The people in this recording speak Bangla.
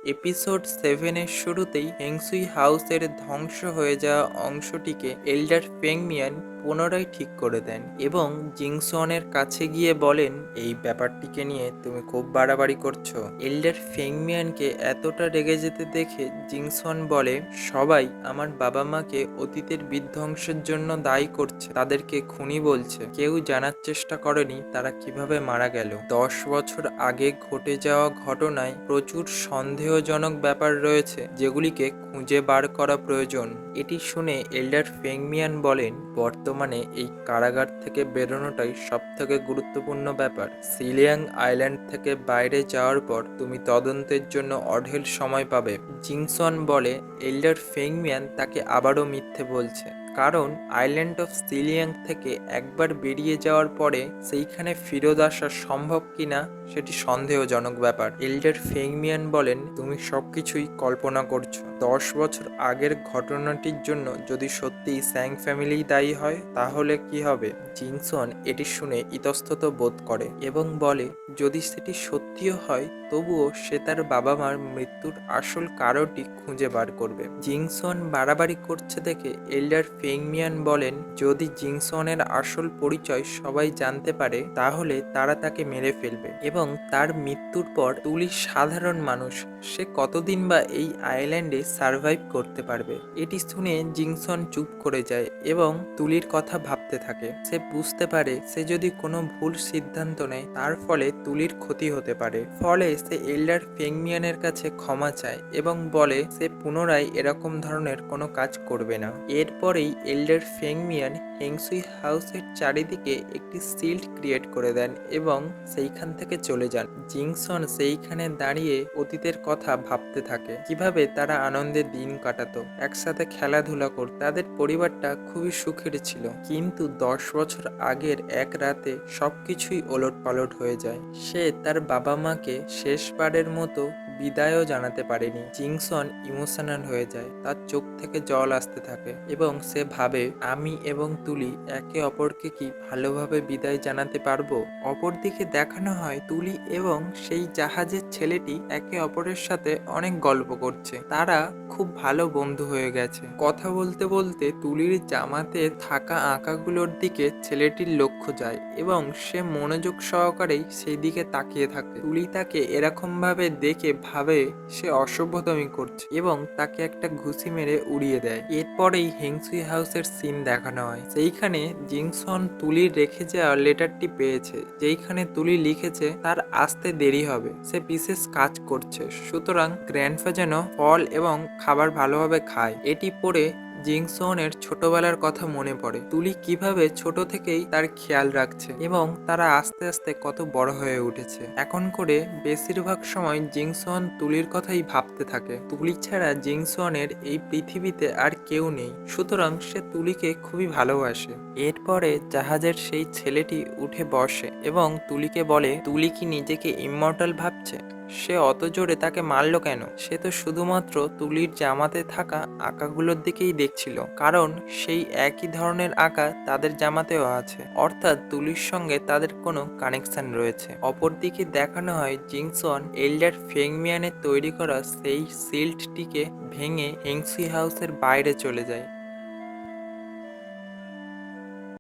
এপিসোড 7 এর শুরুতেই হেংসুই হাউসের ধ্বংস হয়ে যাওয়া অংশটিকে এল্ডার ফেংমিয়ান পুনরায় ঠিক করে দেন এবং জিংসনের কাছে গিয়ে বলেন, এই ব্যাপারটিকে নিয়ে তুমি খুব বাড়াবাড়ি করছো। এল্ডার ফেংমিয়ানকে এতটা রেগে যেতে দেখে জিংসন বলে, সবাই আমার বাবা মাকে অতীতের বিধ্বংসের জন্য দায়ী করছে, তাদেরকে খুনি বলছে। কেউ জানার চেষ্টা করেনি তারা কিভাবে মারা গেল। 10 বছর আগে ঘটে যাওয়া ঘটনায় প্রচুর সন্দেহজনক ব্যাপার রয়েছে যেগুলিকে খুঁজে বার করা প্রয়োজন। এটি শুনে এল্ডার ফেংমিয়ান বলেন, বর্তমানে এই কারাগার থেকে বেরোনোটাই সবথেকে গুরুত্বপূর্ণ ব্যাপার। সিলিয়াং আইল্যান্ড থেকে বাইরে যাওয়ার পর তুমি তদন্তের জন্য অঢেল সময় পাবে। জিংসন বলে, এল্ডার ফেংমিয়ান তাকে আবারও মিথ্যে বলছে, কারণ আইল্যান্ড অফ সিলিয়াং থেকে একবার বেরিয়ে যাওয়ার পরে সেইখানে ফেরত আসা সম্ভব কিনা সেটি সন্দেহজনক ব্যাপার। এল্ডার ফেংমিয়ান বলেন, তুমি সবকিছুই কল্পনা করছো। 10 বছর আগের ঘটনাটির জন্য যদি সত্যিই স্যাং ফ্যামিলি দায়ী হয় তাহলে কি হবে? জিনসন এটি শুনে ইতস্তত বোধ করে এবং বলে, যদি সেটি সত্যিও হয় তবুও সে তার বাবা মার মৃত্যুর আসল কারণটি খুঁজে বার করবে। জিংসন বাড়াবাড়ি করছে দেখে এল্ডার ফেংমিয়ান বলেন, যদি জিংসনের আসল পরিচয় সবাই জানতে পারে তাহলে তারা তাকে মেরে ফেলবে এবং তার মৃত্যুর পর তুলি সাধারণ মানুষ, সে কতদিন বা এই আইল্যান্ডে সার্ভাইভ করতে পারবে? এটি শুনে জিংসন চুপ করে যায় এবং তুলির কথা ভাবতে থাকে। সে বুঝতে পারে সে যদি কোনো ভুল সিদ্ধান্ত নেয় তার ফলে তুলির ক্ষতি হতে পারে। ফলে সে এল্ডার ফেংমিয়ানের কাছে ক্ষমা চায় এবং বলে সে পুনরায় এরকম ধরনের কোনো কাজ করবে না। এরপরেই এল্ডার ফেংমিয়ান হেংসুই হাউসের চারিদিকে একটি শিল্ড ক্রিয়েট করে দেন এবং সেইখান থেকে চলে যান। জিংসন সেইখানে দাঁড়িয়ে অতীতের কথা ভাবতে থাকে, কিভাবে তারা আনন্দে দিন কাটাতো, একসাথে খেলাধুলা করত, তাদের পরিবারটা খুবই সুখের ছিল। কিন্তু 10 বছর আগের এক রাতে সবকিছুই ওলটপালট হয়ে যায়। সে তার বাবা মাকে শেষবারের মতো বিদায়ও জানাতে পারেনি। জিংসন ইমোশনাল হয়ে যায়, তার চোখ থেকে জল আসতে থাকে এবং সে ভাবে, আমি এবং তুলি একে অপরকে কি ভালোভাবে বিদায় জানাতে পারবো? অপরদিকে দেখানো হয় তুলি এবং সেই জাহাজের ছেলেটি একে অপরের সাথে অনেক গল্প করছে। তারা খুব ভালো বন্ধু হয়ে গেছে। কথা বলতে বলতে তুলির জামাতে থাকা আঁকাগুলোর দিকে ছেলেটির লক্ষ্য যায় এবং সে মনোযোগ সহকারেই সেই দিকে তাকিয়ে থাকে। তুলি তাকে এরকম ভাবে দেখে ভাবে সে অসভ্যতামি করছে এবং তাকে একটা ঘুষি মেরে উড়িয়ে দেয়। এরপরেই হেংসুই হাউসের সিন দেখানো হয়। সেইখানে জিংসন তুলির রেখে যাওয়া লেটারটি পেয়েছে, যেইখানে তুলি লিখেছে তার আসতে দেরি হবে, সে বিশেষ কাজ করছে, সুতরাং গ্র্যান্ডপা যেন ফল এবং খাবার ভালোভাবে খায়। এটি পড়ে জিংসনের ছোটবেলার কথা মনে পড়ে। তুলি কিভাবে ছোট থেকেই তার খেয়াল রাখছে এবং তারা আস্তে আস্তে কত বড় হয়ে উঠেছে। এখন করে বেশিরভাগ সময় জিংসন তুলির কথাই ভাবতে থাকে। তুলি ছাড়া জিংসনের এই পৃথিবীতে আর কেউ নেই, সুতরাং সে তুলিকে খুবই ভালোবাসে। এরপরে জাহাজের সেই ছেলেটি উঠে বসে এবং তুলিকে বলে, তুলি কি নিজেকে ইমমর্টাল ভাবছে? সে অত জোরে তাকে মারলো কেন? সে তো শুধুমাত্র তুলির জামাতে থাকা আঁকাগুলোর দিকেই দেখছিল, কারণ সেই একই ধরনের আঁকা তাদের জামাতেও আছে, অর্থাৎ তুলির সঙ্গে তাদের কোনো কানেকশন রয়েছে। অপরদিকে দেখানো হয় জিংসন এল্ডার ফেংমিয়ানের তৈরি করা সেই শিল্ডটিকে ভেঙে হেংসুই হাউসের বাইরে চলে যায়